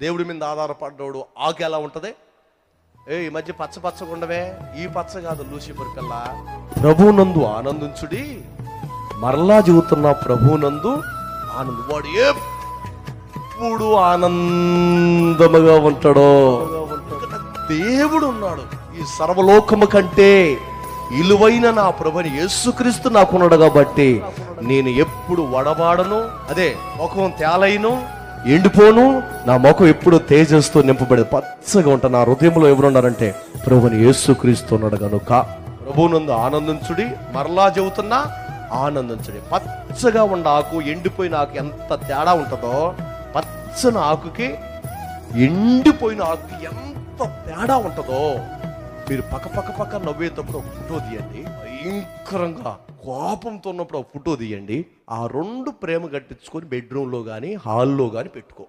దేవుడి మీద ఆధారపడ్డాడు ఆకు ఎలా ఉంటుంది? ఈ మధ్య పచ్చగా ఉండవే, ఈ పచ్చ కాదు లూసిఫర్ పిల్ల. ప్రభువునందు ఆనందించుడి, మరలా చెబుతున్న ప్రభువునందు ఆనందం. వాడు ఎప్పుడు ఆనందముగా ఉంటాడో. దేవుడు ఉన్నాడు. ఈ సర్వలోకము కంటే ఇలువైన నా ప్రభుని యేసుక్రీస్తు నాకున్నాడు కాబట్టి నేను ఎప్పుడు వడబాడను, అదే ముఖం తేలైను, ఎండిపోను. నా ముఖం ఎప్పుడు తేజస్తో నింపబడేది, పచ్చగా ఉంటా. నా హృదయంలో ఎవరున్నారంటే ప్రభుని యేసుక్రీస్తు ఉన్నాడు కనుక ప్రభువునందు ఆనందించుడి, మరలా చెబుతున్నా ఆనందించుడి. పచ్చగా ఉన్న ఆకు ఎండిపోయిన ఆకు ఎంత తేడా ఉంటుందో, పచ్చని ఆకుకి ఎండిపోయిన ఆకుకి ఎంత తేడా ఉంటుందో మీరు పక్క నవ్వేటప్పుడు ఒక ఫోటో తీయండి. భయంకరంగా కోపంతో ఉన్నప్పుడు ఒక ఫోటో తీయండి. ఆ రెండు ప్రేమ కట్టించుకొని బెడ్రూమ్లో కానీ హాల్లో కానీ పెట్టుకో.